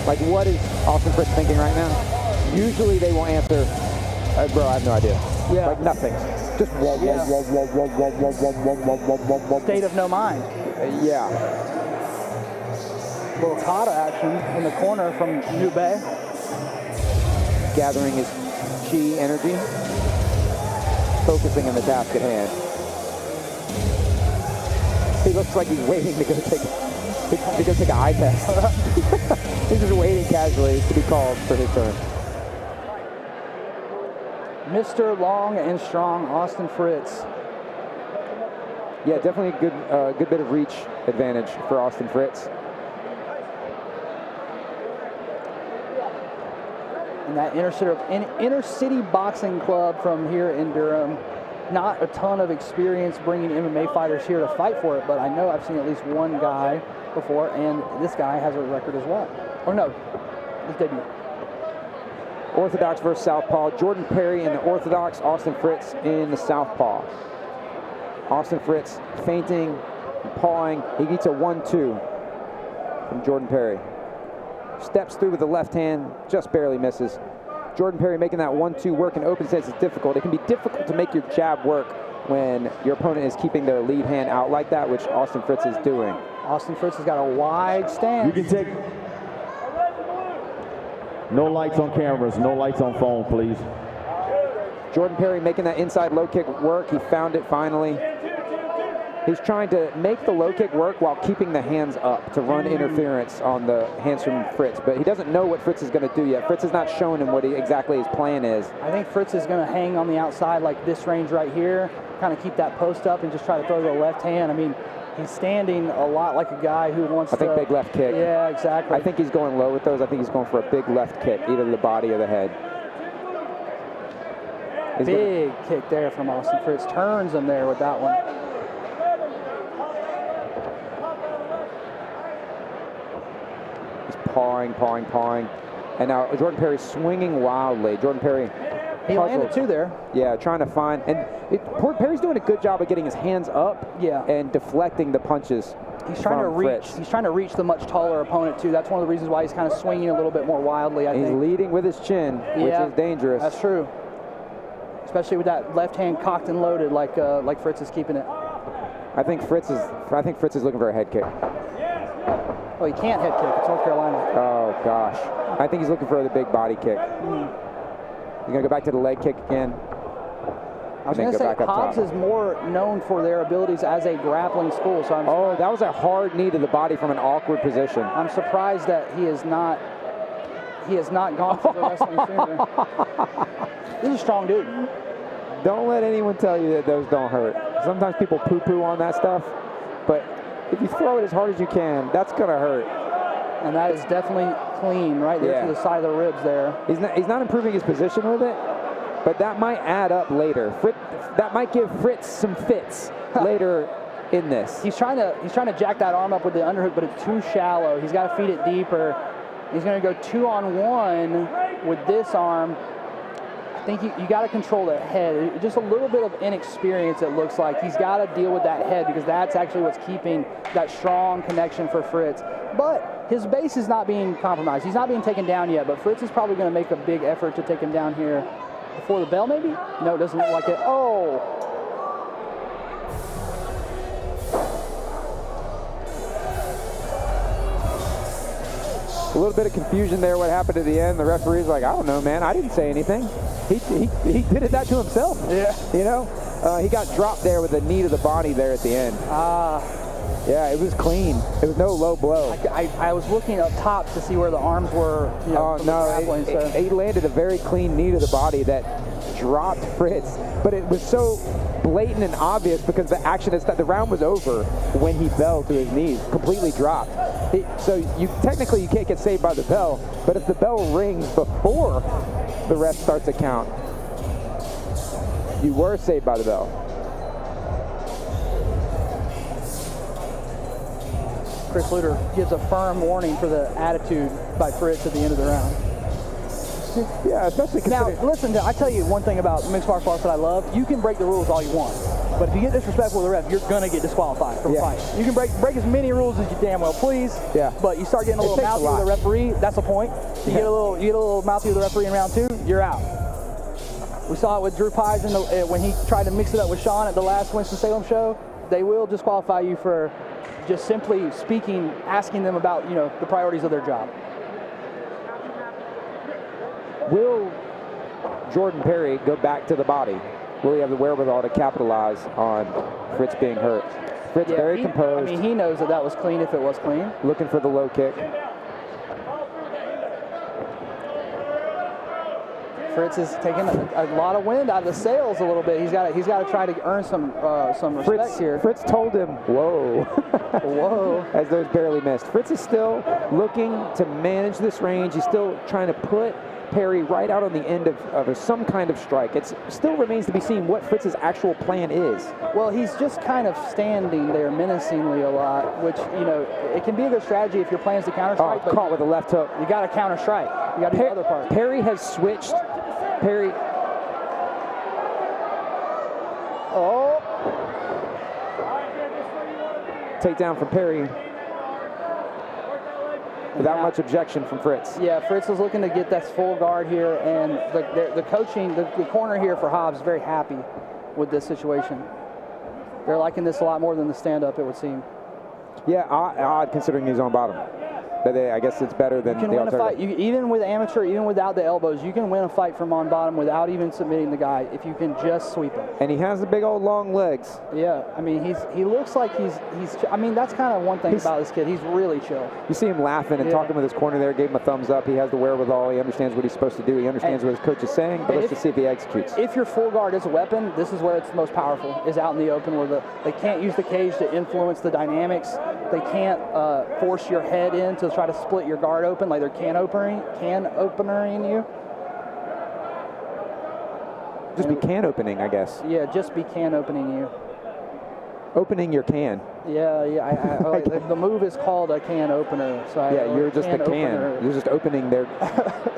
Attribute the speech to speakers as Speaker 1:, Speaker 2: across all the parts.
Speaker 1: Like, what is Austin Fritz thinking right now? Usually they will answer, bro, I have no idea.
Speaker 2: Yeah.
Speaker 1: Like nothing. Just
Speaker 2: state of no mind.
Speaker 1: Yeah.
Speaker 2: Little kata action in the corner from New Bay.
Speaker 1: Gathering his chi energy. Focusing on the task at hand. He looks like he's waiting to go take an eye test. He's just waiting casually to be called for his turn.
Speaker 2: Mr. Long and Strong, Austin Fritz.
Speaker 1: Yeah, definitely a good bit of reach advantage for Austin Fritz.
Speaker 2: And that inner city boxing club from here in Durham. Not a ton of experience bringing MMA fighters here to fight for it, but I know I've seen at least one guy before, and this guy has a record as well. Or no, his debut.
Speaker 1: Orthodox versus Southpaw. Jhordan Perry in the Orthodox, Austin Fritz in the Southpaw. Austin Fritz feinting, pawing. He gets a 1-2 from Jhordan Perry. Steps through with the left hand, just barely misses. Jhordan Perry making that 1-2 work in open stance is difficult. It can be difficult to make your jab work when your opponent is keeping their lead hand out like that, which Austin Fritz is doing.
Speaker 2: Austin Fritz has got a wide stance.
Speaker 3: You can take... No lights on cameras, no lights on phone, please.
Speaker 1: Jhordan Perry making that inside low kick work. He found it finally. He's trying to make the low kick work while keeping the hands up to run interference on the hands from Fritz, but he doesn't know what Fritz is going to do yet. Fritz has not shown him what exactly his plan is.
Speaker 2: I think Fritz is going to hang on the outside like this range right here, kind of keep that post up and just try to throw the left hand. I mean, he's standing a lot like a guy who wants to...
Speaker 1: I think big left kick.
Speaker 2: Yeah, exactly.
Speaker 1: I think he's going low with those. I think he's going for a big left kick, either the body or the head.
Speaker 2: Big kick there from Austin Fritz. Turns him there with that one.
Speaker 1: Pawing. And now Jhordan Perry swinging wildly. Jhordan Perry
Speaker 2: He landed two there.
Speaker 1: Yeah, trying to find, and Perry's doing a good job of getting his hands up and deflecting the punches.
Speaker 2: He's trying to reach.
Speaker 1: Fritz.
Speaker 2: He's trying to reach the much taller opponent too. That's one of the reasons why he's kind of swinging a little bit more wildly. I think
Speaker 1: he's leading with his chin, which is dangerous.
Speaker 2: That's true. Especially with that left hand cocked and loaded, like Fritz is keeping it.
Speaker 1: I think Fritz is looking for a head kick.
Speaker 2: Oh, he can't head kick. It's North Carolina.
Speaker 1: Oh gosh, I think he's looking for the big body kick. He's gonna go back to the leg kick again.
Speaker 2: I was going to say Hobbs is more known for their abilities as a grappling school. So
Speaker 1: that was a hard knee to the body from an awkward position.
Speaker 2: I'm surprised that he has not gone for the wrestling sooner. This is a strong dude.
Speaker 1: Don't let anyone tell you that those don't hurt. Sometimes people poo-poo on that stuff, but if you throw it as hard as you can, that's gonna hurt.
Speaker 2: And that is definitely clean right there to the side of the ribs there.
Speaker 1: He's not improving his position with it, but that might add up later. That might give Fritz some fits later in this.
Speaker 2: He's trying to jack that arm up with the underhook, but it's too shallow. He's got to feed it deeper. He's going to go 2-on-1 with this arm. I think you got to control that head. Just a little bit of inexperience, it looks like. He's got to deal with that head because that's actually what's keeping that strong connection for Fritz. But his base is not being compromised. He's not being taken down yet, but Fritz is probably going to make a big effort to take him down here. Before the bell, maybe? No, it doesn't look like it. Oh!
Speaker 1: A little bit of confusion there. What happened at the end? The referee's like, I don't know, man. I didn't say anything. He did that to himself.
Speaker 2: Yeah.
Speaker 1: You know, he got dropped there with the knee to the body there at the end. Yeah, it was clean. It was no low blow.
Speaker 2: I was looking up top to see where the arms were. You know,
Speaker 1: he landed a very clean knee to the body that dropped Fritz. But it was so blatant and obvious because the action is that the round was over when he fell to his knees, completely dropped. So you can't get saved by the bell. But if the bell rings before the ref starts a count, you were saved by the bell.
Speaker 2: Chris Luter gives a firm warning for the attitude by Fritz at the end of the round.
Speaker 1: Yeah, especially
Speaker 2: Now,
Speaker 1: considering.
Speaker 2: listen, I tell you one thing about mixed martial arts that I love. You can break the rules all you want. But if you get disrespectful with the ref, you're going to get disqualified from a fight. You can break as many rules as you damn well please.
Speaker 1: Yeah.
Speaker 2: But you start getting a little mouthy with the referee, that's a point. You get a little mouthy with the referee in round 2, you're out. We saw it with Drew Pies when he tried to mix it up with Sean at the last Winston-Salem show. They will disqualify you for just simply speaking, asking them about, the priorities of their job.
Speaker 1: Will Jhordan Perry go back to the body? Will he have the wherewithal to capitalize on Fritz being hurt? Fritz very composed.
Speaker 2: I mean, he knows that was clean if it was clean.
Speaker 1: Looking for the low kick.
Speaker 2: Fritz is taking a lot of wind out of the sails a little bit. He's got to try to earn some respect here.
Speaker 1: Fritz told him, whoa.
Speaker 2: Whoa.
Speaker 1: As those barely missed. Fritz is still looking to manage this range. He's still trying to put Perry right out on the end of some kind of strike. It still remains to be seen what Fritz's actual plan is.
Speaker 2: Well, he's just kind of standing there menacingly a lot, which, it can be a good strategy if your plan is to counter strike.
Speaker 1: Oh, caught with a left hook.
Speaker 2: You got to counter strike. You got to do the other part.
Speaker 1: Perry has switched. Perry.
Speaker 2: Oh.
Speaker 1: Takedown from Perry. Without much objection from Fritz.
Speaker 2: Yeah, Fritz was looking to get that full guard here, and the coaching, the corner here for Hobbs is very happy with this situation. They're liking this a lot more than the stand-up, it would seem.
Speaker 1: Yeah, odd considering he's on bottom. But I guess it's better than
Speaker 2: you can
Speaker 1: the
Speaker 2: win
Speaker 1: alternative.
Speaker 2: a fight. Even with amateur, even without the elbows, you can win a fight from on bottom without even submitting the guy if you can just sweep him.
Speaker 1: And he has the big old long legs.
Speaker 2: Yeah, I mean, he looks like he's I mean, that's kind of one thing about this kid. He's really chill.
Speaker 1: You see him laughing and talking with his corner there, gave him a thumbs up. He has the wherewithal. He understands what he's supposed to do. He understands what his coach is saying, but let's just see if he executes.
Speaker 2: If your full guard is a weapon, this is where it's most powerful, is out in the open where they can't use the cage to influence the dynamics. They can't force your head in to try to split your guard open like they're can openering you.
Speaker 1: Just be can opening, I guess.
Speaker 2: Yeah, just be can opening you.
Speaker 1: Opening your can.
Speaker 2: Yeah. The move is called a can opener. So
Speaker 1: you're just a can.
Speaker 2: Opener.
Speaker 1: You're just opening their.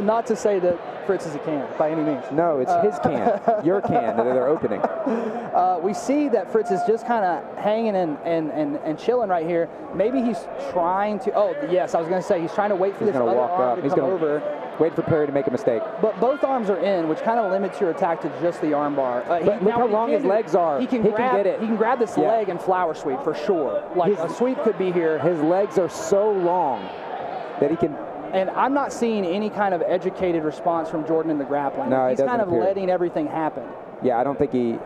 Speaker 2: Not to say that Fritz is a can by any means.
Speaker 1: No, it's his can. Your can that they're opening.
Speaker 2: We see that Fritz is just kind of hanging and chilling right here. Maybe he's trying to. Oh yes, I was going to say he's trying to wait for this other arm to come over.
Speaker 1: Wait for Perry to make a mistake.
Speaker 2: But both arms are in, which kind of limits your attack to just the arm bar.
Speaker 1: Look how long his legs are.
Speaker 2: He can get it. He can grab this leg and flower sweep for sure. Like a sweep could be here.
Speaker 1: His legs are so long that he can.
Speaker 2: And I'm not seeing any kind of educated response from Jhordan in the grappling.
Speaker 1: No,
Speaker 2: he's kind of letting everything happen.
Speaker 1: Yeah, I don't think he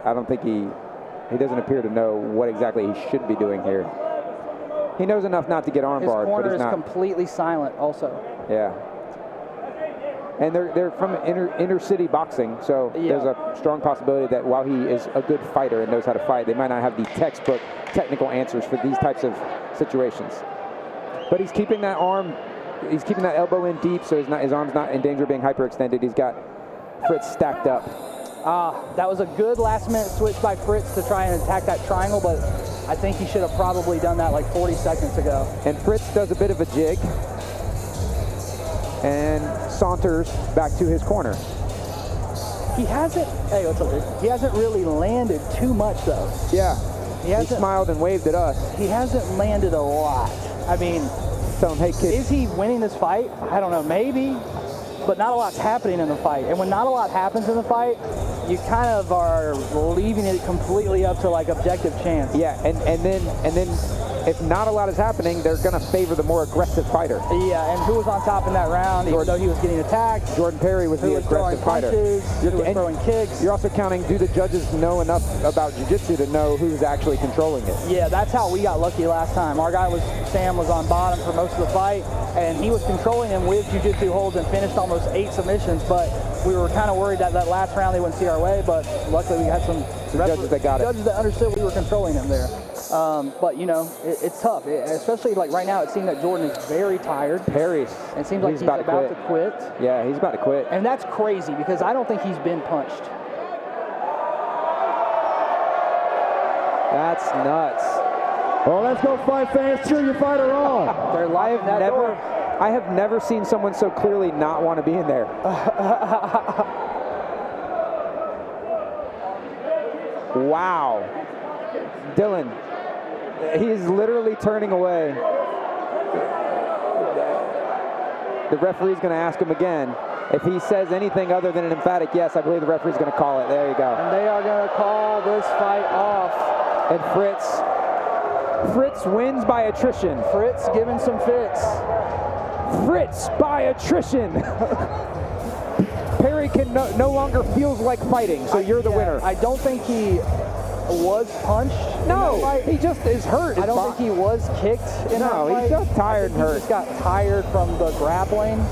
Speaker 1: doesn't appear to know what exactly he should be doing here. He knows enough not to get armbarred, but he's not.
Speaker 2: His corner is completely silent also.
Speaker 1: Yeah. And they're from inner city boxing, so there's a strong possibility that while he is a good fighter and knows how to fight, they might not have the textbook technical answers for these types of situations. But he's keeping that elbow in deep, so his arm's not in danger of being hyperextended. He's got Fritz stacked up.
Speaker 2: That was a good last-minute switch by Fritz to try and attack that triangle, but I think he should have probably done that like 40 seconds ago.
Speaker 1: And Fritz does a bit of a jig and saunters back to his corner.
Speaker 2: He hasn't really landed too much though.
Speaker 1: Yeah, he smiled and waved at us.
Speaker 2: He hasn't landed a lot. I mean,
Speaker 1: tell him, hey kid.
Speaker 2: Is he winning this fight? I don't know, maybe, but not a lot's happening in the fight. And when not a lot happens in the fight, you kind of are leaving it completely up to like objective chance.
Speaker 1: Yeah, and then if not a lot is happening, they're going to favor the more aggressive fighter.
Speaker 2: Yeah, and who was on top in that round, even though he was getting attacked?
Speaker 1: Jhordan Perry was the aggressive fighter.
Speaker 2: Who was throwing kicks.
Speaker 1: You're also counting, do the judges know enough about jiu-jitsu to know who's actually controlling it?
Speaker 2: Yeah, that's how we got lucky last time. Our guy Sam was on bottom for most of the fight, and he was controlling him with jiu-jitsu holds and finished almost 8 submissions, but we were kind of worried that last round they wouldn't see our way, but luckily we had some
Speaker 1: judges that got it.
Speaker 2: Judges that understood we were controlling him there. But it's tough, especially like right now. It seems that Jhordan is very tired. It seems like he's about to quit.
Speaker 1: Yeah, he's about to quit.
Speaker 2: And that's crazy because I don't think he's been punched.
Speaker 1: That's nuts.
Speaker 3: Well, let's go fight fans. Cheer your fighter on.
Speaker 2: They're live that door.
Speaker 1: I have never seen someone so clearly not want to be in there. Wow. Dylan, he is literally turning away. The referee's going to ask him again. If he says anything other than an emphatic yes, I believe the referee's going to call it. There you go.
Speaker 2: And they are going to call this fight off.
Speaker 1: And Fritz wins by attrition.
Speaker 2: Fritz giving some fits.
Speaker 1: Fritz by attrition. Perry can no longer feels like fighting, so you're the winner.
Speaker 2: I don't think he was punched.
Speaker 1: No, he just is hurt.
Speaker 2: I don't think he was kicked in that fight.
Speaker 1: No, he's just tired and hurt.
Speaker 2: He just got tired from the grappling.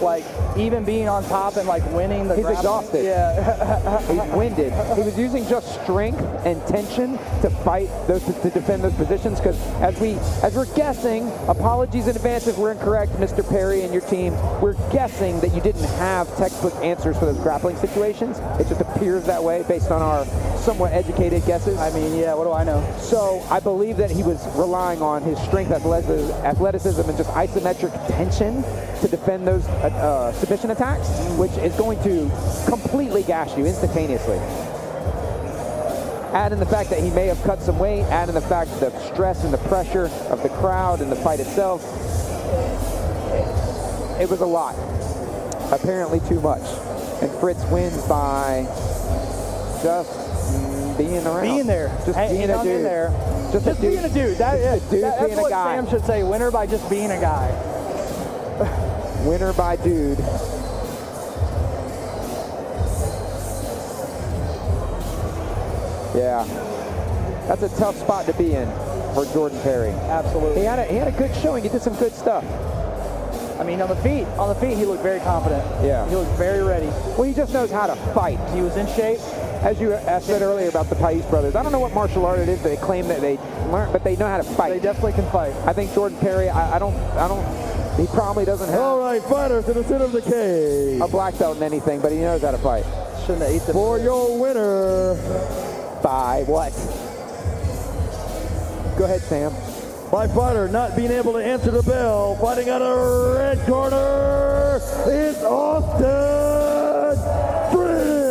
Speaker 2: Like, even being on top and like winning the
Speaker 1: grappling. He's exhausted.
Speaker 2: Yeah.
Speaker 1: He's winded. He was using just strength and tension to fight those, to defend those positions, because as we're guessing, apologies in advance if we're incorrect, Mr. Perry and your team, we're guessing that you didn't have textbook answers for those grappling situations. It just appears that way based on our somewhat educated guesses.
Speaker 2: I mean, yeah, what do I know?
Speaker 1: So I believe that he was relying on his strength, athleticism, and just isometric tension to defend those submission attacks, which is going to completely gash you instantaneously. Add in the fact that he may have cut some weight, add in the fact the stress and the pressure of the crowd and the fight itself. It was a lot. Apparently too much. And Fritz wins by just being around.
Speaker 2: Being there.
Speaker 1: Just being a dude.
Speaker 2: There.
Speaker 1: Just
Speaker 2: being a dude. That's
Speaker 1: being
Speaker 2: what
Speaker 1: a guy.
Speaker 2: Sam should say. Winner by just being a guy.
Speaker 1: Winner by dude. Yeah. That's a tough spot to be in for Jhordan Perry.
Speaker 2: Absolutely.
Speaker 1: He had a good showing. He did some good stuff.
Speaker 2: I mean, on the feet, he looked very confident.
Speaker 1: Yeah.
Speaker 2: He looked very ready.
Speaker 1: Well, he just knows how to fight.
Speaker 2: He was in shape.
Speaker 1: As you said earlier about the Pais brothers, I don't know what martial art it is they claim that they learned, but they know how to fight.
Speaker 2: They definitely can fight.
Speaker 1: I think Jhordan Perry, he probably doesn't have.
Speaker 3: All right, fighters in the center of the cage.
Speaker 1: A black belt in anything, but he knows how to fight.
Speaker 2: Shouldn't have ate the
Speaker 3: For your winner.
Speaker 1: By what? Go ahead, Sam.
Speaker 3: My fighter not being able to answer the bell, fighting out of red corner, is Austin Fritz.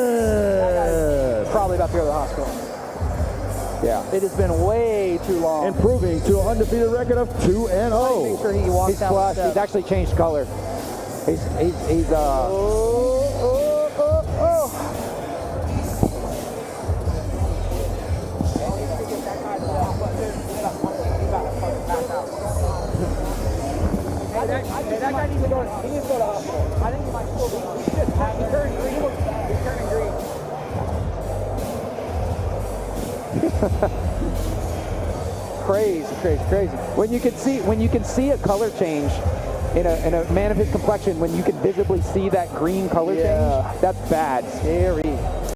Speaker 2: Probably about to go to the hospital.
Speaker 1: Yeah.
Speaker 2: It has been way too long.
Speaker 3: Improving to an undefeated record of 2-0.
Speaker 2: Make sure he walks
Speaker 1: He's
Speaker 2: down
Speaker 1: flushed.
Speaker 2: the
Speaker 1: He's actually changed color. He's
Speaker 2: That guy needs to go to the hospital. I think he might still be. He's turning green. He's turning green. Crazy.
Speaker 1: When you can see a color change in a man of his complexion, when you can visibly see that green color change, that's bad.
Speaker 2: Scary.